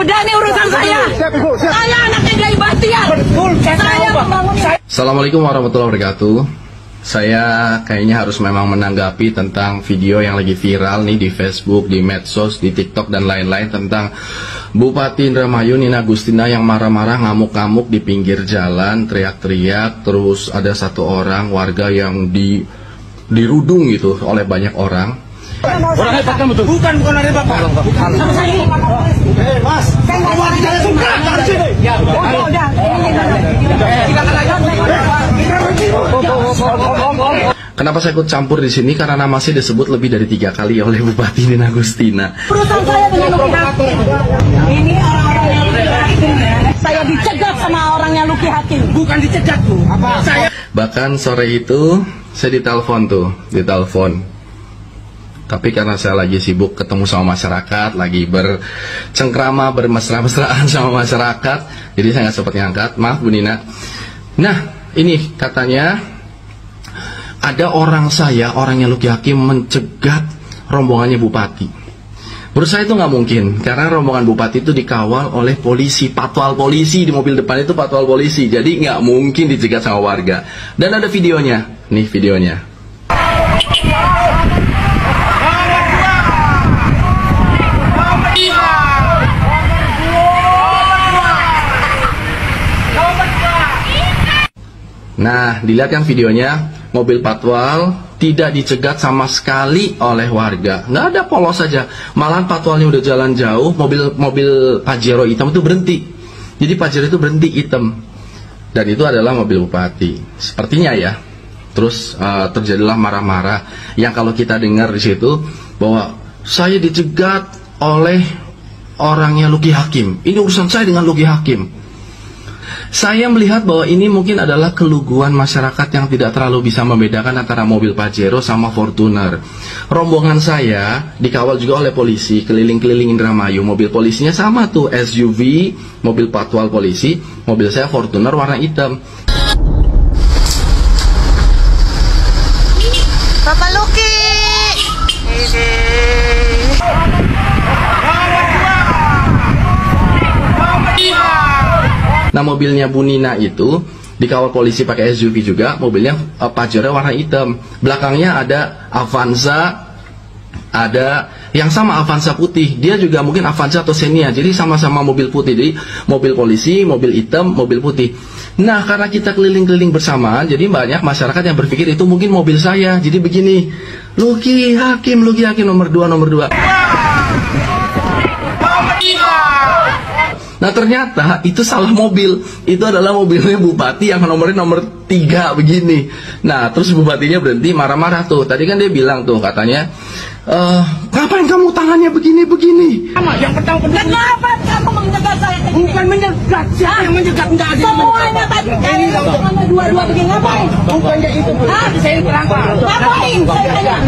Sudah nih urusan saya. Saya anaknya Gai Bahtiar. Saya membangun. Assalamualaikum warahmatullahi wabarakatuh. Saya kayaknya harus memang menanggapi tentang video yang lagi viral nih di Facebook, di medsos, di TikTok dan lain-lain tentang Bupati Indramayu Nina Agustina yang marah-marah, ngamuk-ngamuk di pinggir jalan, teriak-teriak, terus ada satu orang warga yang dirudung gitu oleh banyak orang. Orang hebat kamu tuh. Bukan orang hebat Pak. Bukan. Sama saya. Mas, saya enggak mau jalan suka dari sini. Ya, udah. Kenapa saya ikut campur di sini? Karena nama saya disebut lebih dari 3 kali oleh Bupati Nina Agustina. Urusan saya dengan Luki Hakim. Ini orang-orang yang Luki Hakim ya. Saya dicegat sama orangnya Luki Hakim. Bukan dicegat Bu. Apa? Saya. Bahkan sore itu saya ditelepon. Tapi karena saya lagi sibuk ketemu sama masyarakat, lagi bercengkrama, bermesra-mesraan sama masyarakat, jadi saya nggak sempat ngangkat. Maaf Bu Nina. Nah, ini katanya ada orang yang Luki Hakim mencegat rombongannya Bupati. Menurut saya itu nggak mungkin, karena rombongan Bupati itu dikawal oleh polisi, patwal polisi, di mobil depan itu patwal polisi, jadi nggak mungkin dicegat sama warga. Dan ada videonya, nih videonya. Nah, dilihat kan videonya, mobil patwal tidak dicegat sama sekali oleh warga. Nggak ada polos saja. Malahan patwalnya udah jalan jauh, mobil Pajero hitam itu berhenti. Jadi Pajero itu berhenti hitam. Dan itu adalah mobil Bupati. Sepertinya ya. Terus terjadilah marah-marah. Yang kalau kita dengar di situ bahwa saya dicegat oleh orangnya Luki Hakim. Ini urusan saya dengan Luki Hakim. Saya melihat bahwa ini mungkin adalah keluguan masyarakat yang tidak terlalu bisa membedakan antara mobil Pajero sama Fortuner. Rombongan saya dikawal juga oleh polisi keliling-keliling Indramayu. Mobil polisinya sama tuh, SUV, mobil patwal polisi. Mobil saya Fortuner warna hitam. Bapak Luki. Nah, mobilnya Bu Nina itu dikawal polisi pakai SUV juga, mobilnya Pajero warna hitam. Belakangnya ada Avanza, ada yang sama Avanza putih. Dia juga mungkin Avanza atau Xenia, jadi sama-sama mobil putih. Jadi mobil polisi, mobil hitam, mobil putih. Nah, karena kita keliling-keliling bersamaan, jadi banyak masyarakat yang berpikir itu mungkin mobil saya. Jadi begini, Luki Hakim nomor 2. Nah, ternyata itu salah mobil. Itu adalah mobilnya Bupati yang nomornya nomor 3 begini. Nah, terus Bupatinya berhenti marah-marah tuh. Tadi kan dia bilang tuh katanya, ngapain kamu tangannya begini-begini? Yang pertama benar. Kenapa kamu mencegat saya? Bukan mencegat. Siapa yang mencegat? Enggak ada. Semuanya tadi kalian tangannya dua-dua begini ngapain? Bukannya itu Bu. Saya terangkan. Ngapain?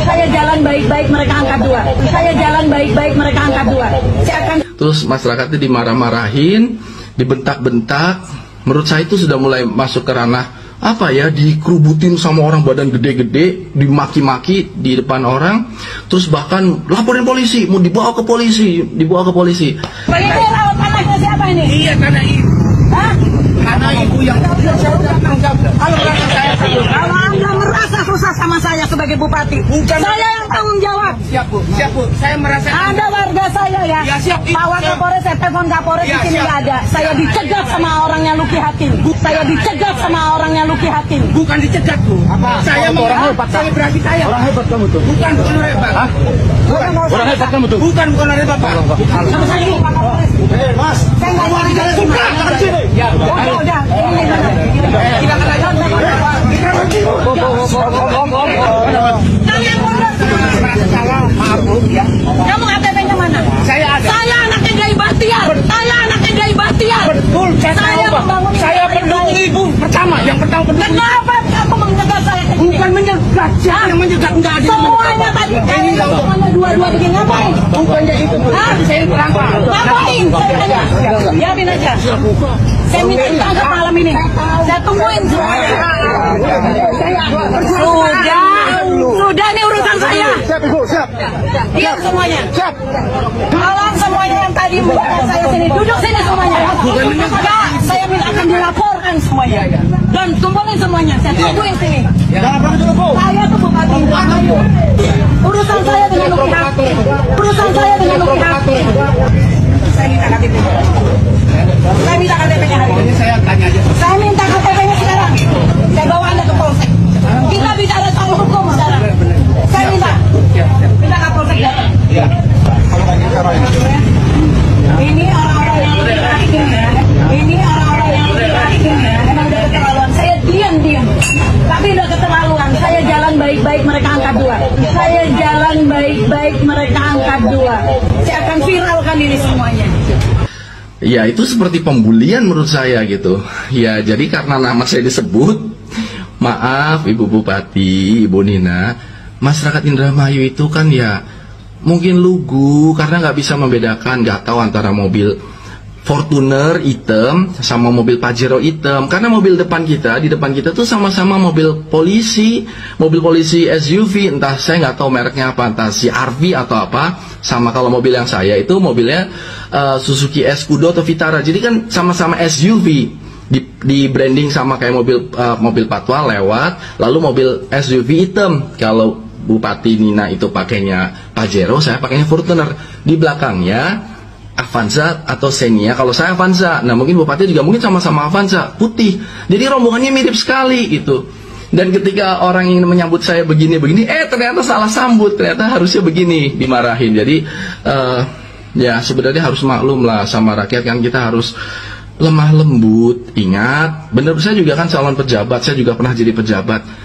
Saya jalan baik-baik, mereka angkat 2. Saya jalan baik-baik, mereka angkat 2. Saya akan. Terus masyarakatnya dimarah-marahin, dibentak-bentak. Menurut saya itu sudah mulai masuk ke ranah apa ya, dikerubutin sama orang badan gede-gede, dimaki-maki di depan orang, terus bahkan laporin polisi, mau dibawa ke polisi. Ini rawat tanahnya siapa ini? Iya, tanah ibu. Hah? Tanah ibu yang kalau merasa saya Kalau Anda merasa susah sama saya sebagai Bupati, Bukan. saya yang tanggung jawab. siap Bu. Saya merasa Ada warga saya ya. Ya, siap. Pak Wakapolres, saya telepon Kapolres Ya, di sini siap. nggak ada. Saya dicegat sama orangnya Luki Hakim. Saya dicegat sama orangnya Luki Hakim. bukan dicegat Bu. Apa? Saya Orang hebat, saya berarti saya. Orang hebat kamu tuh. Bukan orang hebat. Orang hebat kamu tuh. Bukan orang hebat Pak. Sama saya Pak Kapolres. Mas, Saya nggak mau Jalan suka dari sini. Ya. Udah. Silakan aja. Kalian mundur. Maaf Bu ya. Kamu KTP-nya mana? Saya ada. Saya anaknya Gai Bahtiar. Betul, Saya membangun. Saya pendukung ibu pertama, yang pertama pendukung. Kenapa kamu mencegat saya? Bukan mencegat. Siapa yang mencegat? Enggak ada. Semuanya tadi kalian tangannya dua-dua begini ngapain? Bukannya itu Bu. Saya terangkan. Ngapain? Saya tanya. Biarin aja. Saya minta ditangkap malam ini. Saya tungguin. Sudah nih urusan saya. siap Ibu, siap. Diam semuanya. Siap. Tolong semuanya yang tadi Saya sini, duduk sini semuanya. Enggak, saya minta akan dilaporkan semuanya. Dan kumpulin semuanya, saya tungguin sini. Saya tuh bupati Indramayu. Urusan saya dengan UPH. Urusan saya dengan UPH. Saya minta KTP. Saya minta KTP-nya hari ini. Saya minta KTP-nya sekarang. Saya bawa Anda ke polsek. Kita bicara soal hukum sekarang. Saya minta ke polsek datang. Ini orang-orang yang lebih rakyat ya. Ini orang-orang yang lebih rakyat ya. Emang udah keterlaluan. Saya diam. Tapi udah keterlaluan. Saya jalan baik-baik, mereka angkat dua. Saya jalan baik-baik, mereka angkat dua. Saya akan viralkan ini semuanya. Ya itu seperti pembulian menurut saya gitu. Ya jadi karena nama saya disebut, maaf Ibu Bupati, Ibu Nina, masyarakat Indramayu itu kan ya mungkin lugu karena nggak bisa membedakan, nggak tahu antara mobil Fortuner hitam sama mobil Pajero hitam. Karena mobil depan kita, di depan kita tuh sama-sama mobil polisi SUV, entah saya nggak tahu mereknya apa, entah CR-V atau apa. Sama kalau mobil yang saya itu mobilnya Suzuki Scudo atau Vitara. Jadi kan sama-sama SUV. Di branding sama kayak mobil Patwal lewat, lalu mobil SUV hitam. Kalau Bupati Nina itu pakainya Pajero, saya pakainya Fortuner. Di belakangnya Avanza atau Xenia, kalau saya Avanza. Nah mungkin Bupati juga mungkin sama-sama Avanza, putih. Jadi rombongannya mirip sekali gitu. Dan ketika orang ingin menyambut saya begini-begini, ternyata salah sambut, ternyata harusnya begini, dimarahin. Jadi ya sebenarnya harus maklum lah sama rakyat kan, kita harus lemah lembut. Ingat, bener, saya juga kan calon pejabat, saya juga pernah jadi pejabat.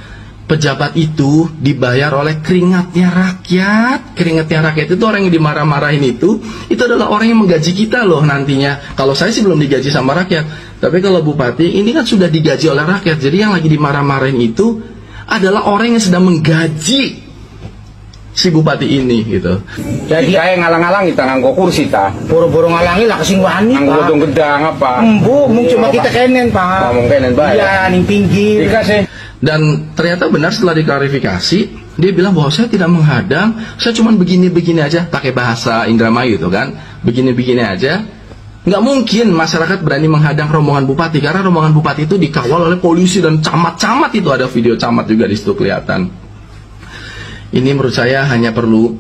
Pejabat itu dibayar oleh keringatnya rakyat. Keringatnya rakyat itu orang yang dimarah-marahin itu adalah orang yang menggaji kita loh nantinya. Kalau saya sih belum digaji sama rakyat, tapi kalau Bupati ini kan sudah digaji oleh rakyat. Jadi yang lagi dimarah-marahin itu adalah orang yang sedang menggaji si Bupati ini gitu. Jadi kayak ngalang-ngalang kita nganggo kursi ta. Boro-boro ngalangi lah kesing wani. Nganggo godong gedang apa? Mung cuma kita kenen, Pak. Ngomong kenen bae. Iya, ning pinggir. Dikasih. Dan ternyata benar setelah diklarifikasi, dia bilang bahwa saya tidak menghadang, saya cuma begini-begini aja, pakai bahasa Indramayu itu kan, begini-begini aja. Nggak mungkin masyarakat berani menghadang rombongan Bupati, karena rombongan Bupati itu dikawal oleh polisi dan camat-camat, itu ada video camat juga di situ kelihatan. Ini menurut saya hanya perlu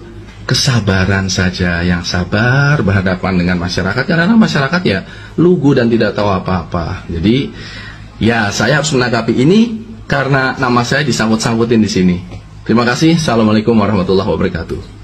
kesabaran saja, yang sabar berhadapan dengan masyarakat, karena masyarakat ya lugu dan tidak tahu apa-apa. Jadi ya saya harus menanggapi ini karena nama saya disangkut-sangkutin di sini. Terima kasih. Assalamualaikum warahmatullahi wabarakatuh.